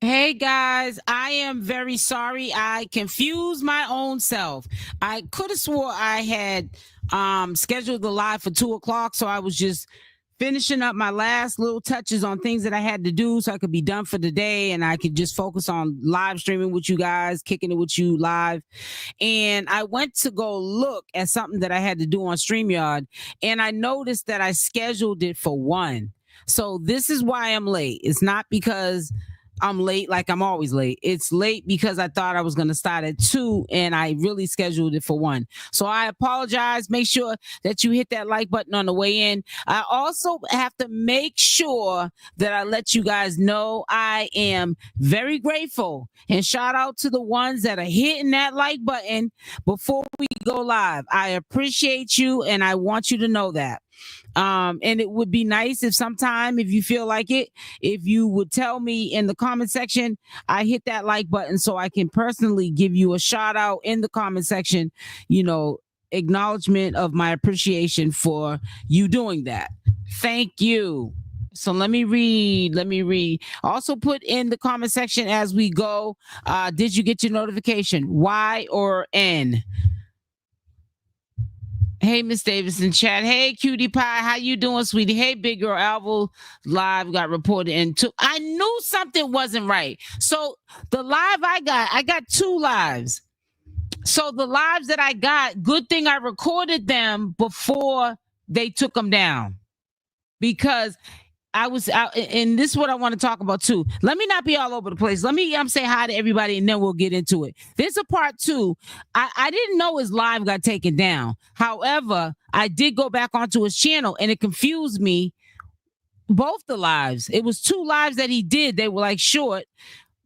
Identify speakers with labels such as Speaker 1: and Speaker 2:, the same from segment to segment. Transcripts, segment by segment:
Speaker 1: Hey guys, I am very sorry. I confused my own self. I could have swore I had scheduled the live for 2 o'clock, so I was just finishing up my last little touches on things that I had to do so I could be done for the day and I could just focus on live streaming with you guys, kicking it with you live. And I went to go look at something that I had to do on StreamYard, and I noticed that I scheduled it for 1. So this is why I'm late. It's not because I'm late like I'm always late. It's late because I thought I was going to start at 2 and I really scheduled it for 1. So I apologize. Make sure that you hit that like button on the way in. I also have to make sure that I let you guys know I am very grateful, and shout out to the ones that are hitting that like button before we go live. I appreciate you and I want you to know that. And it would be nice if sometime, if you feel like it, if you would tell me in the comment section, I hit that like button so I can personally give you a shout out in the comment section, acknowledgement of my appreciation for you doing that. Thank you. So let me read. Also put in the comment section as we go, did you get your notification? Y or N? Hey, Miss Davis in chat. Hey, cutie pie. How you doing, sweetie? Hey, big girl. Alvo live got reported into. I knew something wasn't right. So the live I got 2 lives. So the lives that I got, good thing I recorded them before they took them down, because I was out, and this is what I want to talk about too. Let me not be all over the place. Let me say hi to everybody, and then we'll get into it. There's a part 2. I didn't know his live got taken down. However, I did go back onto his channel, and it confused me. Both the lives. It was 2 lives that he did. They were like short,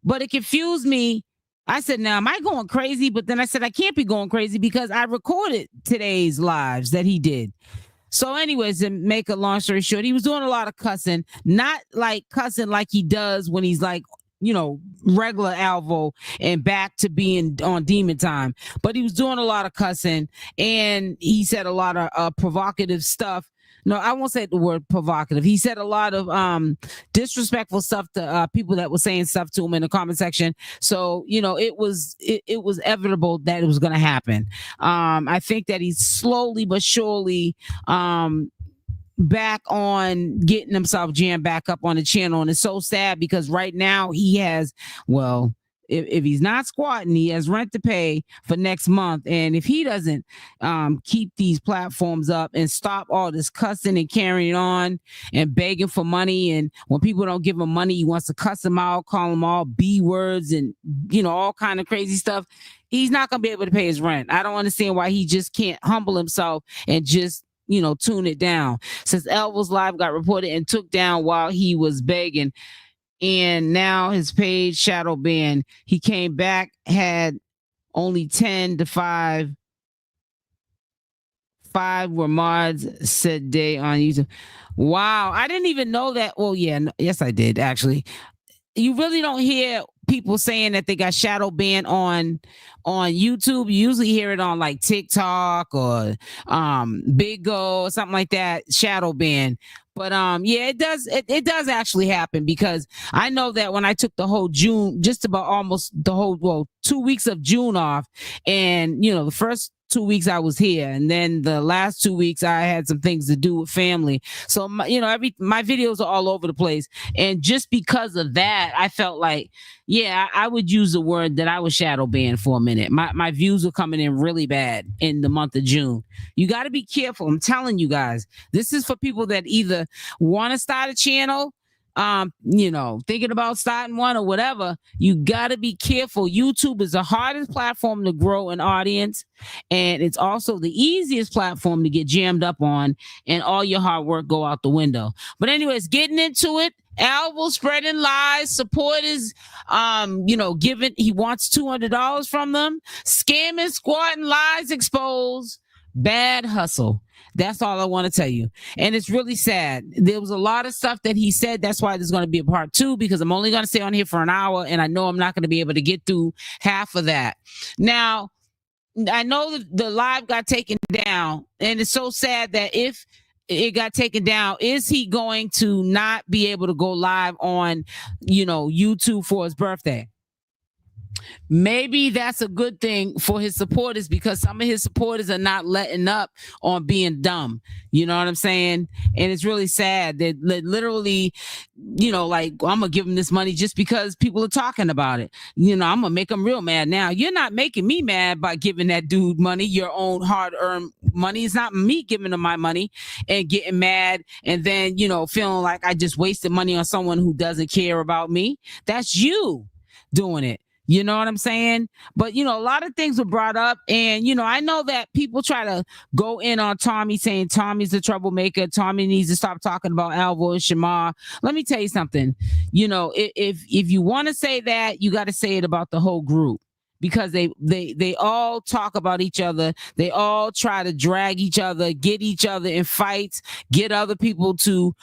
Speaker 1: but it confused me. I said, now, am I going crazy? But then I said, I can't be going crazy because I recorded today's lives that he did. So anyways, to make a long story short, he was doing a lot of cussing, not like cussing like he does when he's like, regular Alvo and back to being on demon time. But he was doing a lot of cussing, and he said a lot of provocative stuff. No, I won't say the word provocative. He said a lot of disrespectful stuff to people that were saying stuff to him in the comment section. So, it was inevitable that it was going to happen. I think that he's slowly but surely back on getting himself jammed back up on the channel. And it's so sad because right now he has, well, if he's not squatting, he has rent to pay for next month. And if he doesn't keep these platforms up and stop all this cussing and carrying on and begging for money, and when people don't give him money, he wants to cuss them out, call them all B words and, all kind of crazy stuff, he's not going to be able to pay his rent. I don't understand why he just can't humble himself and just tune it down. Since Alvo's live got reported and took down while he was begging, and now his page shadow banned. He came back, had only 10 to 5. 5 were mods said day on YouTube. Wow, I didn't even know that. Well, yeah, yes, I did actually. You really don't hear people saying that they got shadow banned on YouTube. You usually hear it on like TikTok or Big O or something like that, shadow ban. But yeah, it does actually happen, because I know that when I took the whole June, just about almost the whole 2 weeks of June off, and the first 2 weeks I was here, and then the last 2 weeks I had some things to do with family. So my videos are all over the place, and just because of that, I felt like, yeah, I would use the word that I was shadow banned for a minute. My views were coming in really bad in the month of June. You got to be careful. I'm telling you guys, this is for people that either want to start a channel, thinking about starting one or whatever. You got to be careful. YouTube is the hardest platform to grow an audience, and it's also the easiest platform to get jammed up on, and all your hard work go out the window. But anyways, getting into it, Alvo spreading lies, supporters, giving, he wants $200 from them, scamming, squatting, lies exposed, bad hustle. That's all I want to tell you. And it's really sad. There was a lot of stuff that he said. That's why there's going to be a part 2, because I'm only going to stay on here for an hour, and I know I'm not going to be able to get through half of that. Now, I know that the live got taken down, and it's so sad that if it got taken down. Is he going to not be able to go live on, YouTube for his birthday? Maybe that's a good thing for his supporters, because some of his supporters are not letting up on being dumb. You know what I'm saying? And it's really sad that literally, like, I'm going to give him this money just because people are talking about it. I'm going to make him real mad. Now, you're not making me mad by giving that dude money, your own hard-earned money. It's not me giving him my money and getting mad and then, feeling like I just wasted money on someone who doesn't care about me. That's you doing it. You know what I'm saying? But, a lot of things were brought up. And, I know that people try to go in on Tommy, saying Tommy's a troublemaker. Tommy needs to stop talking about Alvo and Shamar. Let me tell you something. If you want to say that, you got to say it about the whole group, because they all talk about each other. They all try to drag each other, get each other in fights, get other people to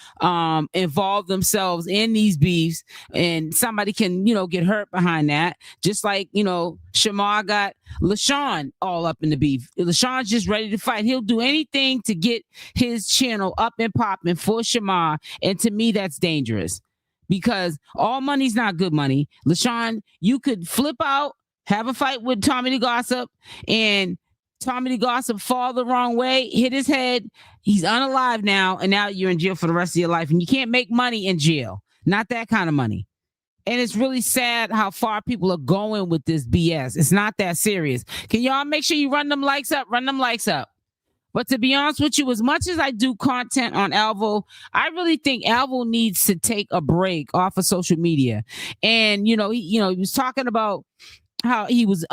Speaker 1: involve themselves in these beefs, and somebody can get hurt behind that. Just like Shamar got Lashun all up in the beef. Lashun's just ready to fight. He'll do anything to get his channel up and popping for Shamar, and to me that's dangerous, because all money's not good money. Lashun, you could flip out, have a fight with Tommythegossip, and Tommythegossip fall the wrong way, hit his head. He's unalive now, and now you're in jail for the rest of your life, and you can't make money in jail. Not that kind of money. And it's really sad how far people are going with this BS. It's not that serious. Can y'all make sure you run them likes up? Run them likes up. But to be honest with you, as much as I do content on Alvo, I really think Alvo needs to take a break off of social media. And he was talking about how he was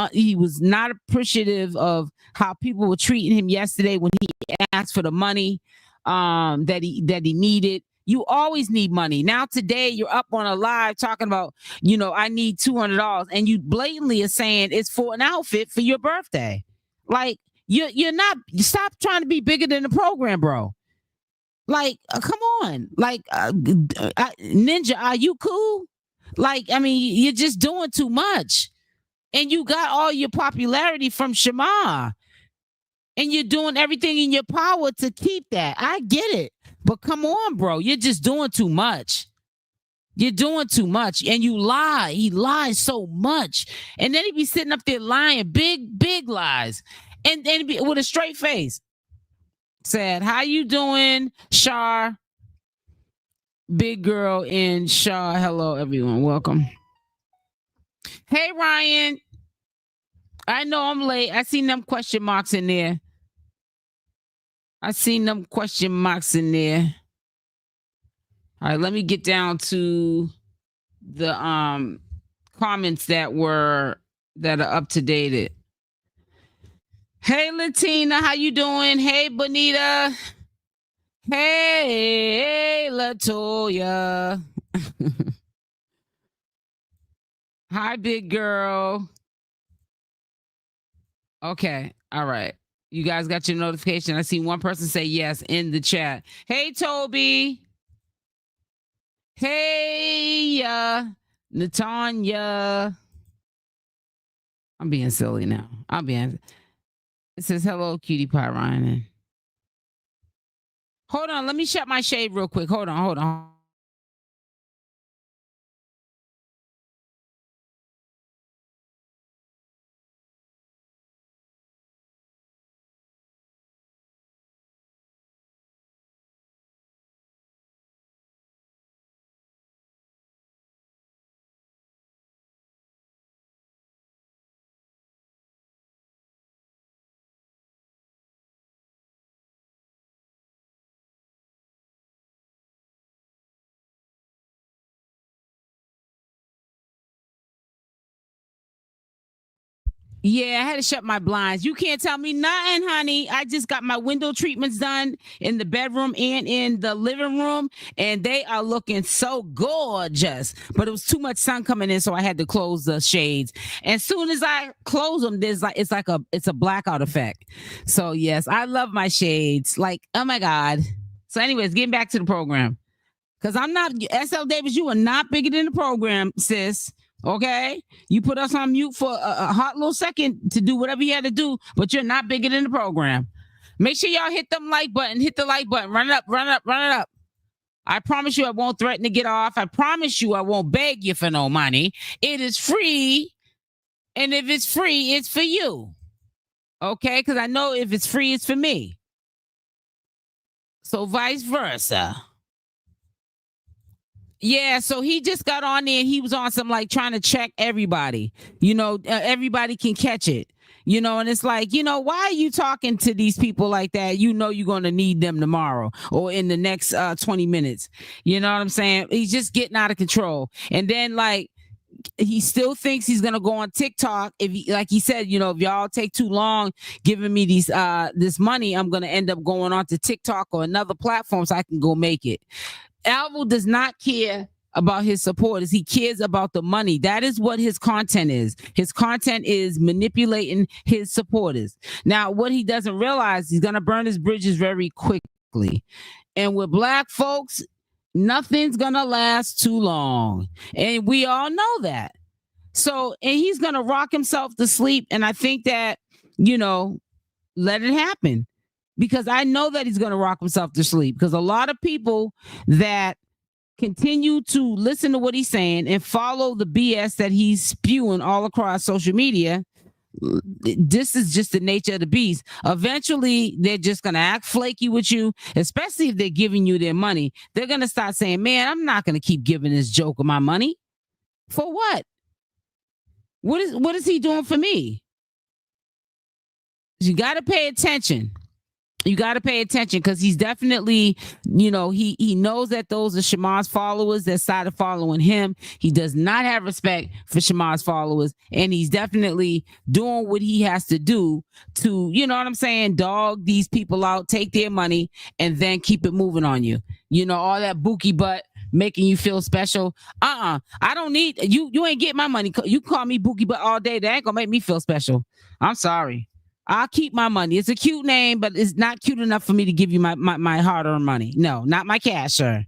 Speaker 1: not appreciative of how people were treating him yesterday when he asked for the money that he needed. You always need money. Now today you're up on a live talking about, I need $200, and you blatantly are saying it's for an outfit for your birthday. Like, you're not. Stop trying to be bigger than the program, bro. Like, come on. Like, Ninja, are you cool? Like, I mean, you're just doing too much. And you got all your popularity from Shamar. And you're doing everything in your power to keep that. I get it. But come on, bro. You're just doing too much. You're doing too much. And you lie. He lies so much. And then he be sitting up there lying. Big lies. And then with a straight face. Said, how you doing, Shar? Big girl in Shar. Hello, everyone. Welcome. Hey, Ryan. I know I'm late. I seen them question marks in there. All right, let me get down to the comments that are up to date. Hey, Latina, how you doing? Hey, Bonita. Hey, Latoya. Hi, big girl. Okay. All right. You guys got your notification. I see one person say yes in the chat. Hey, Toby. Hey, Natanya. I'm being silly now. It says, hello, cutie pie, Ryan. Hold on. Let me shut my shade real quick. Hold on. Yeah, I had to shut my blinds. You can't tell me nothing, honey. I just got my window treatments done in the bedroom and in the living room, and they are looking so gorgeous. But it was too much sun coming in, so I had to close the shades. And as soon as I close them, it's a blackout effect. So yes, I love my shades. Like, oh my God. So anyways, getting back to the program. Because I'm not, SL Davis, you are not bigger than the program, sis. Okay, you put us on mute for a hot little second to do whatever you had to do, but you're not bigger than the program. Make sure y'all hit them like button. Hit the like button. Run it up, run it up, run it up. I promise you I won't threaten to get off. I promise you I won't beg you for no money. It is free. And if it's free, it's for you. Okay? Because I know if it's free, it's for me. So vice versa. Yeah, so he just got on there and he was on some like trying to check everybody. Everybody can catch it. And it's like, why are you talking to these people like that? You're going to need them tomorrow or in the next 20 minutes. You know what I'm saying? He's just getting out of control. And then like, he still thinks he's going to go on TikTok. Like he said, if y'all take too long giving me this money, I'm going to end up going on to TikTok or another platform so I can go make it. Alvo does not care about his supporters. He cares about the money. That is what his content is. His content is manipulating his supporters. Now, what he doesn't realize, he's going to burn his bridges very quickly. And with Black folks, nothing's going to last too long. And we all know that. So, and he's going to rock himself to sleep. And I think that, let it happen. Because I know that he's going to rock himself to sleep. Because a lot of people that continue to listen to what he's saying and follow the BS that he's spewing all across social media, this is just the nature of the beast. Eventually, they're just going to act flaky with you, especially if they're giving you their money. They're going to start saying, man, I'm not going to keep giving this joker my money. For what? What is he doing for me? You got to pay attention. You got to pay attention because he's definitely, he knows that those are Shamar's followers that started following him. He does not have respect for Shamar's followers. And he's definitely doing what he has to do to, dog these people out, take their money, and then keep it moving on you. All that bookie butt making you feel special. I don't need, you ain't get my money. You call me bookie butt all day. That ain't going to make me feel special. I'm sorry. I'll keep my money. It's a cute name, but it's not cute enough for me to give you my hard-earned money. No, not my cash, sir.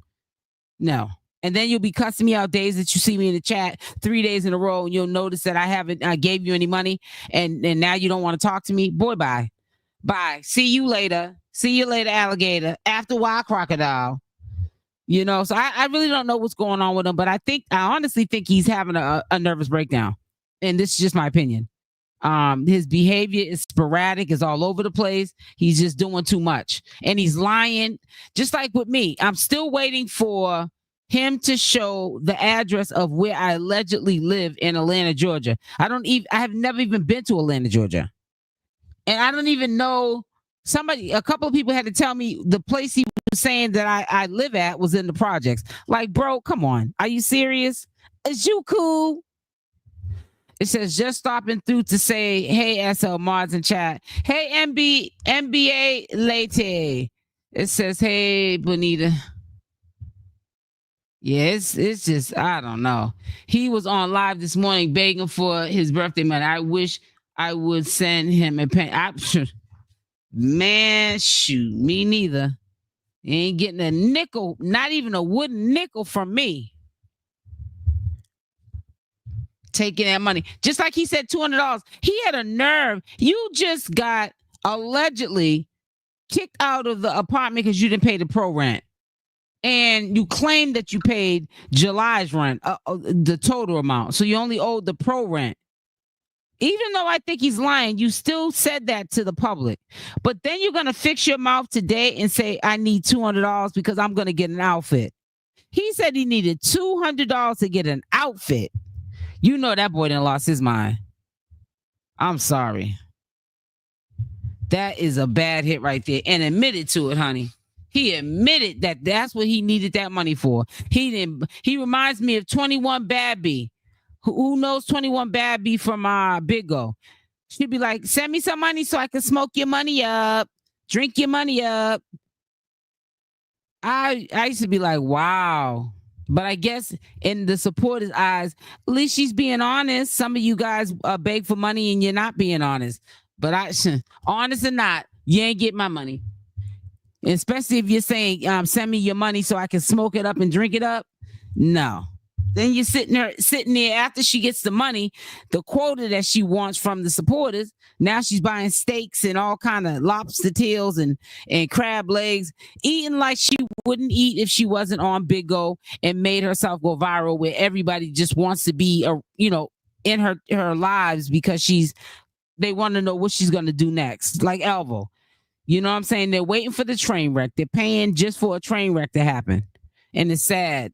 Speaker 1: No. And then you'll be cussing me out days that you see me in the chat 3 days in a row, and you'll notice that I gave you any money, and now you don't want to talk to me. Boy, bye. Bye. See you later. See you later, alligator. After a while, crocodile. So I really don't know what's going on with him, but I honestly think he's having a nervous breakdown. And this is just my opinion. His behavior is sporadic, is all over the place. He's just doing too much. And he's lying. Just like with me. I'm still waiting for him to show the address of where I allegedly live in Atlanta, Georgia. I have never even been to Atlanta, Georgia. And I don't even know a couple of people had to tell me the place he was saying that I live at was in the projects. Like, bro, come on. Are you serious? Is you cool? It says, just stopping through to say, hey, SL mods in chat. Hey, NBA Late. It says, hey, Bonita. Yeah, it's just, I don't know. He was on live this morning begging for his birthday money. I wish I would send him a pen. Man, shoot, me neither. He ain't getting a nickel, not even a wooden nickel from me. Taking that money. Just like he said, $200. He had a nerve. You just got allegedly kicked out of the apartment because you didn't pay the pro rent. And you claimed that you paid July's rent, the total amount. So you only owed the pro rent. Even though I think he's lying, you still said that to the public. But then you're going to fix your mouth today and say, I need $200 because I'm going to get an outfit. He said he needed $200 to get an outfit. You know that boy done lost his mind. I'm sorry. That is a bad hit right there. And admitted to it, honey. He admitted that that's what he needed that money for. He reminds me of 21 Bad B. Who knows 21 Bad B from Big O? She'd be like, send me some money so I can smoke your money up. Drink your money up. I used to be like, wow. But I guess in the supporters' eyes, at least she's being honest. Some of you guys beg for money and you're not being honest. But honest or not, you ain't get my money. Especially if you're saying, send me your money so I can smoke it up and drink it up. No. Then you're sitting there after she gets the money, the quota that she wants from the supporters. Now she's buying steaks and all kind of lobster tails and crab legs, eating like she wouldn't eat if she wasn't on Big O and made herself go viral, where everybody just wants to be, in her lives because they want to know what she's gonna do next. Like Alvo, you know what I'm saying? They're waiting for the train wreck. They're paying just for a train wreck to happen, and it's sad.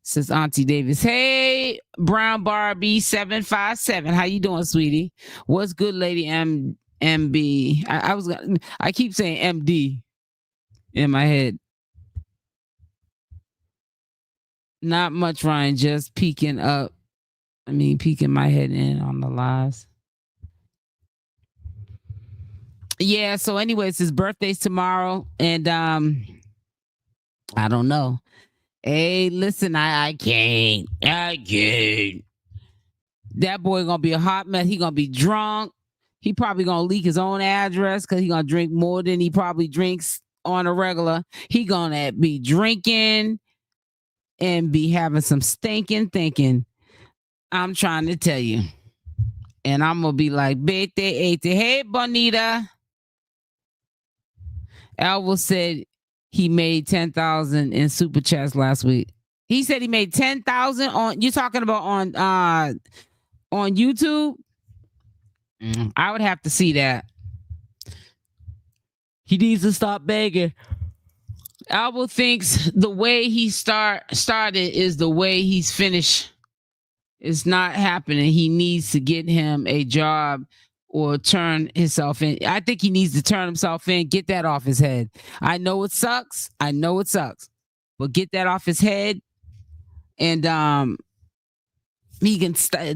Speaker 1: Says Auntie Davis. Hey, Brown Barbie 757. How you doing, sweetie? What's good, Lady MB? I keep saying MD in my head. Not much, Ryan. Just peeking my head in on the lives. Yeah. So, anyways, his birthday's tomorrow, and I don't know. Hey, listen, I can't. That boy gonna be a hot mess. He gonna be drunk. He probably gonna leak his own address because he gonna drink more than he probably drinks on a regular. He gonna be drinking and be having some stinking thinking. I'm trying to tell you. And I'm gonna be like, Bete, ete. Hey, Bonita. Alvo said he made 10,000 in super chats last week. He said he made 10,000 on. You're talking about on YouTube? I would have to see that. He needs to stop begging. Alvo thinks the way he started is the way he's finished. It's not happening. He needs to get him a job or turn himself in. I think he needs to turn himself in, get that off his head. I know it sucks. But get that off his head, and he can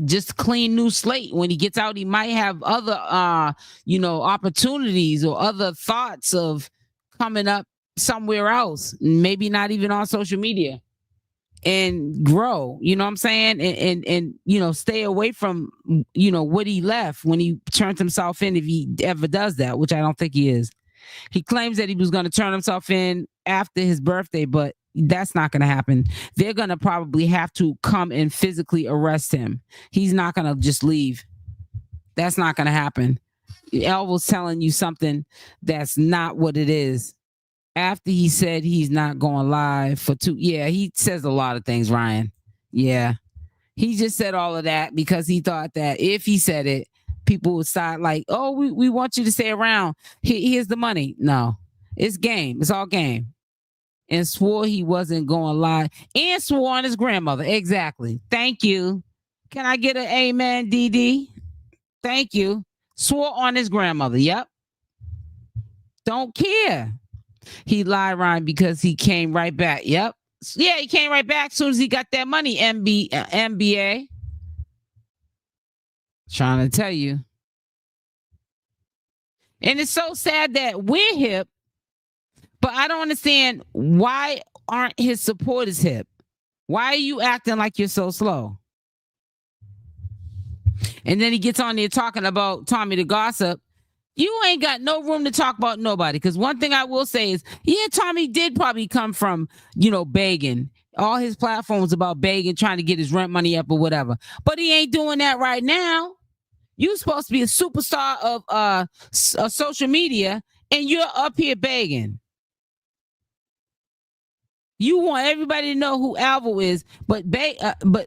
Speaker 1: just clean new slate. When he gets out, he might have other opportunities or other thoughts of coming up somewhere else, maybe not even on social media, and grow, you know what I'm saying? And stay away from, what he left when he turned himself in, if he ever does that, which I don't think he is. He claims that he was going to turn himself in after his birthday, but that's not going to happen. They're going to probably have to come and physically arrest him. He's not going to just leave. That's not going to happen. Alvo's telling you something that's not what it is. After he said he's not going live for 2. Yeah, he says a lot of things, Ryan. Yeah. He just said all of that because he thought that if he said it, people would start like, oh, we want you to stay around. Here's the money. No, it's game. It's all game. And swore he wasn't going live and swore on his grandmother. Exactly. Thank you. Can I get an amen, DD? Thank you. Swore on his grandmother. Yep. Don't care. He lied, Ryan, because he came right back. Yep. Yeah, he came right back as soon as he got that money, MBA. Trying to tell you. And it's so sad that we're hip, but I don't understand, why aren't his supporters hip? Why are you acting like you're so slow? And then he gets on there talking about Tommythegossip. You ain't got no room to talk about nobody. Because one thing I will say is, yeah, Tommy did probably come from, begging. All his platforms about begging, trying to get his rent money up or whatever. But he ain't doing that right now. You're supposed to be a superstar of social media, and you're up here begging. You want everybody to know who Alvo is, but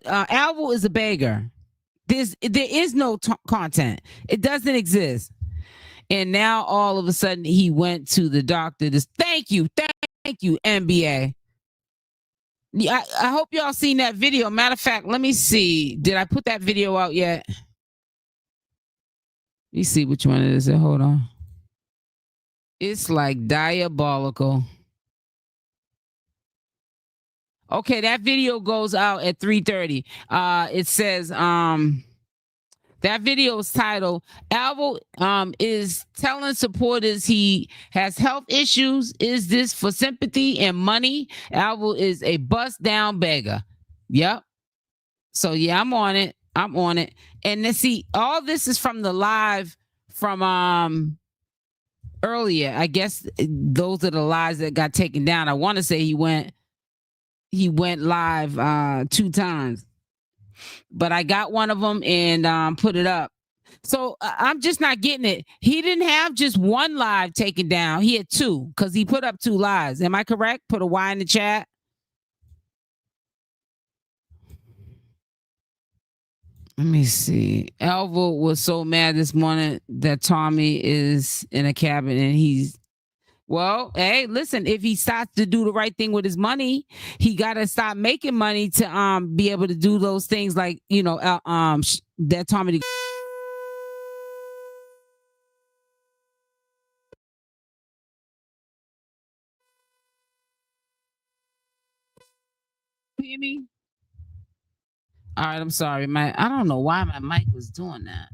Speaker 1: Alvo is a beggar. There is no content. It doesn't exist. And now all of a sudden he went to the doctor. Thank you, NBA. Yeah, I hope y'all seen that video. Matter of fact, let me see. Did I put that video out yet? Let me see which one it is. Hold on. It's like diabolical. Okay, that video goes out at 3:30. It says that video is titled, Alvo is telling supporters he has health issues. Is this for sympathy and money? Alvo is a bust down beggar. Yep. So yeah, I'm on it. And let's see, all this is from the live from earlier. I guess those are the lives that got taken down. I want to say he went he went live 2 times. But I got one of them and put it up. So I'm just not getting it. He didn't have just one live taken down. He had 2 because he put up 2 lives. Am I correct? Put a Y in the chat. Let me see. Alvo was so mad this morning that Tommy is in a cabin and he's well, hey, listen, if he starts to do the right thing with his money, he got to stop making money to be able to do those things like, that Tommy hear me? All right, I'm sorry. I don't know why my mic was doing that.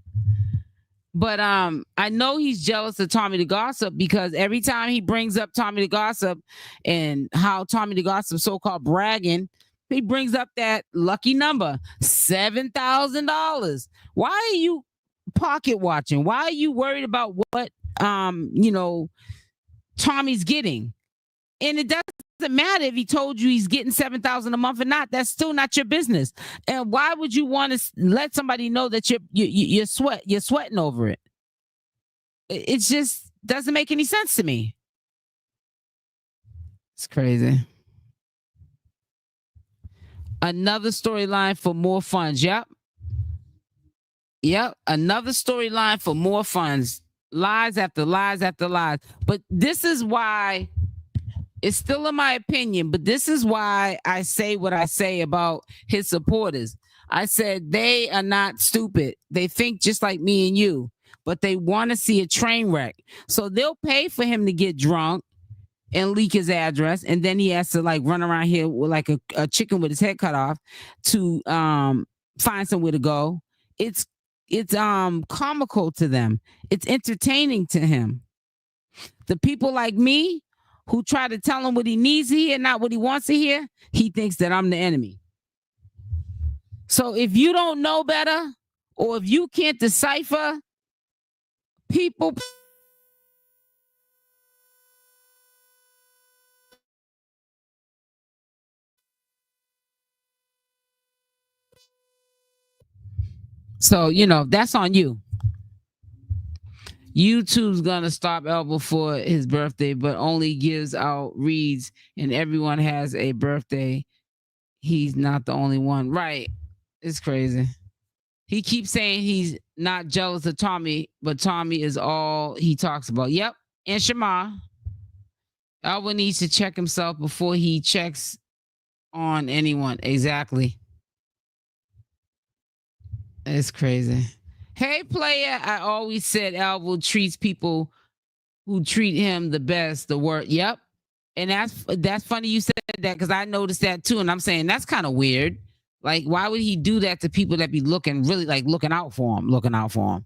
Speaker 1: But I know he's jealous of Tommythegossip because every time he brings up Tommythegossip and how Tommythegossip so-called bragging, he brings up that lucky number, $7,000. Why are you pocket watching? Why are you worried about what Tommy's getting? And it doesn't matter if he told you he's getting $7,000 a month or not. That's still not your business. And why would you want to let somebody know that you're sweating over it? It just doesn't make any sense to me. It's crazy. Another storyline for more funds. Yep. Another storyline for more funds. Lies after lies after lies. But this is why. It's still in my opinion, but this is why I say what I say about his supporters. I said they are not stupid. They think just like me and you, but they want to see a train wreck. So they'll pay for him to get drunk and leak his address. And then he has to like run around here with like a chicken with his head cut off to find somewhere to go. It's comical to them. It's entertaining to him. The people like me, who try to tell him what he needs to hear, not what he wants to hear, he thinks that I'm the enemy. So if you don't know better, or if you can't decipher people, so that's on you. YouTube's gonna stop Alvo for his birthday, but only gives out reads, and everyone has a birthday. He's not the only one, right? It's crazy. He keeps saying he's not jealous of Tommy, but Tommy is all he talks about. Yep, and Shamar. Alvo needs to check himself before he checks on anyone. Exactly. It's crazy. Hey, player, I always said Alvo treats people who treat him the best, the worst. Yep. And that's funny you said that because I noticed that too. And I'm saying that's kind of weird. Like, why would he do that to people that be looking out for him?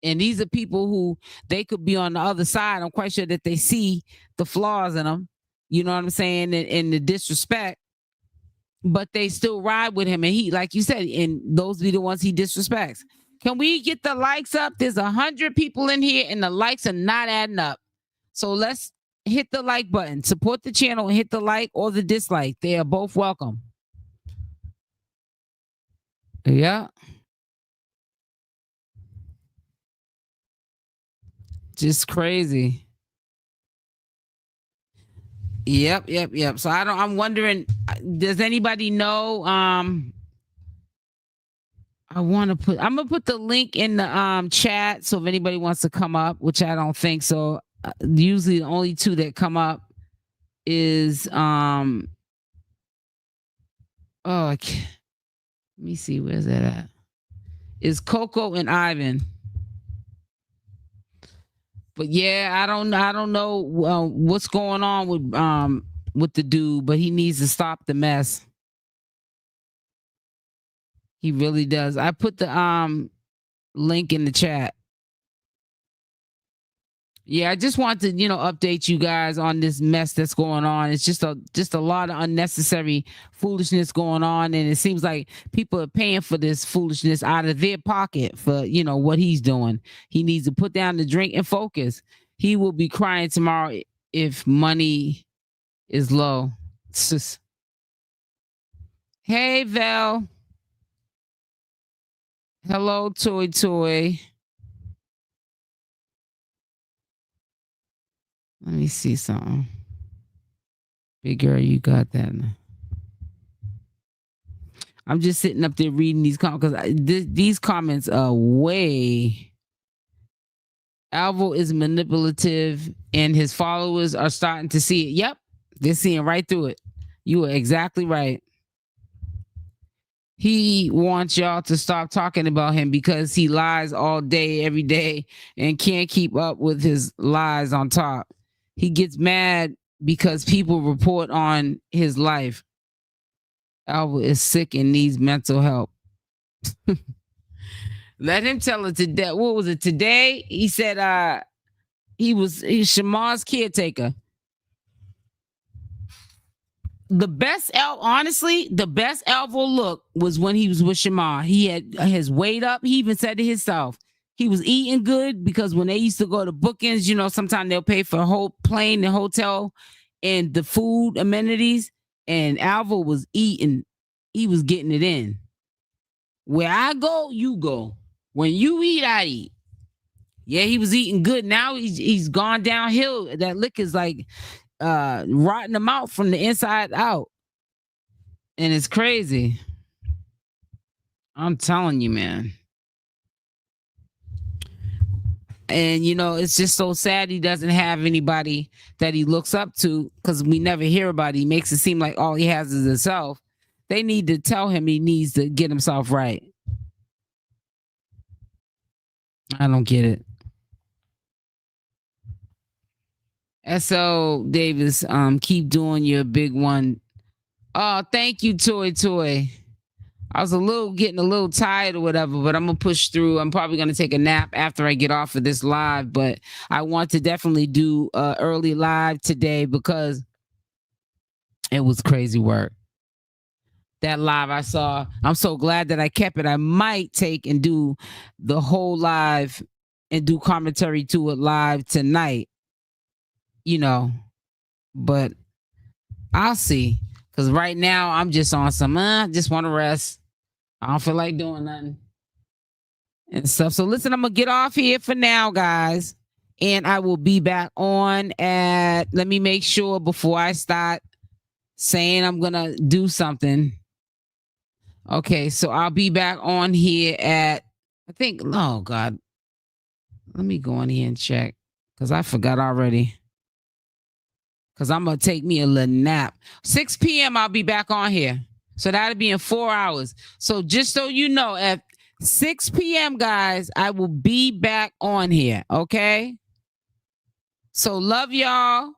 Speaker 1: And these are people who they could be on the other side. I'm quite sure that they see the flaws in them. You know what I'm saying? And the disrespect. But they still ride with him. And he, like you said, and those be the ones he disrespects. Can we get the likes up? There's 100 people in here and the likes are not adding up. So let's hit the like button. Support the channel and hit the like or the dislike. They are both welcome. Yeah. Just crazy. Yep. So I'm wondering, does anybody know? I'm gonna put the link in the chat. So if anybody wants to come up, which I don't think so, usually the only 2 that come up is let me see, where's that at? Is Coco and Ivan. But yeah, I don't know what's going on with the dude, but he needs to stop the mess. He really does. I put the link in the chat. Yeah, I just want to, update you guys on this mess that's going on. It's just a lot of unnecessary foolishness going on, and it seems like people are paying for this foolishness out of their pocket for, what he's doing. He needs to put down the drink and focus. He will be crying tomorrow if money is low. It's just Hey, Val. Hello, 𝗃𝗘𝗫𝗧. Let me see something. Big girl, you got that. I'm just sitting up there reading these comments because these comments are way. Alvo is manipulative and his followers are starting to see it. Yep, they're seeing right through it. You are exactly right. He wants y'all to stop talking about him because he lies all day, every day, and can't keep up with his lies on top. He gets mad because people report on his life. Alvo is sick and needs mental help. Let him tell it today. What was it today? He said he's Shamar's caretaker. The best honestly, the best Alvo look was when he was with Shamar. He had his weight up. He even said to himself, he was eating good because when they used to go to bookings, you know, sometimes they'll pay for a whole plane and hotel and the food amenities. And Alvo was eating, he was getting it in. Where I go, you go. When you eat, I eat. Yeah, he was eating good. Now he's gone downhill. That lick is like rotting him out from the inside out. And it's crazy. I'm telling you, man. And you know, it's just so sad he doesn't have anybody that he looks up to because we never hear about it. He makes it seem like all he has is himself. They need to tell him he needs to get himself right. I don't get it. SL Davis, keep doing your big one. Oh, thank you, 𝗃𝗘𝗫𝗧. I was getting a little tired or whatever, but I'm gonna push through. I'm probably gonna take a nap after I get off of this live, but I want to definitely do early live today because it was crazy work. That live I saw, I'm so glad that I kept it. I might take and do the whole live and do commentary to it live tonight, you know, but I'll see. Because right now I'm just on some, just want to rest. I don't feel like doing nothing and stuff. So listen, I'm going to get off here for now, guys. And I will be back on let me make sure before I start saying I'm going to do something. Okay, so I'll be back on here I think, oh God. Let me go in here and check because I forgot already. Because I'm going to take me a little nap. 6 p.m. I'll be back on here. So that'll be in 4 hours. So just so you know, at 6 p.m., guys, I will be back on here. Okay? So love y'all.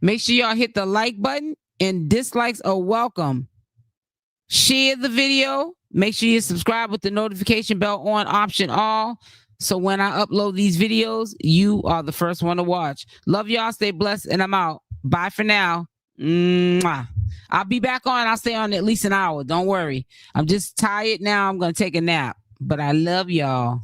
Speaker 1: Make sure y'all hit the like button and dislikes are welcome. Share the video. Make sure you subscribe with the notification bell on option all. So when I upload these videos, you are the first one to watch. Love y'all. Stay blessed. And I'm out. Bye for now. Mwah. I'll be back on. I'll stay on at least an hour. Don't worry. I'm just tired now. I'm going to take a nap. But I love y'all.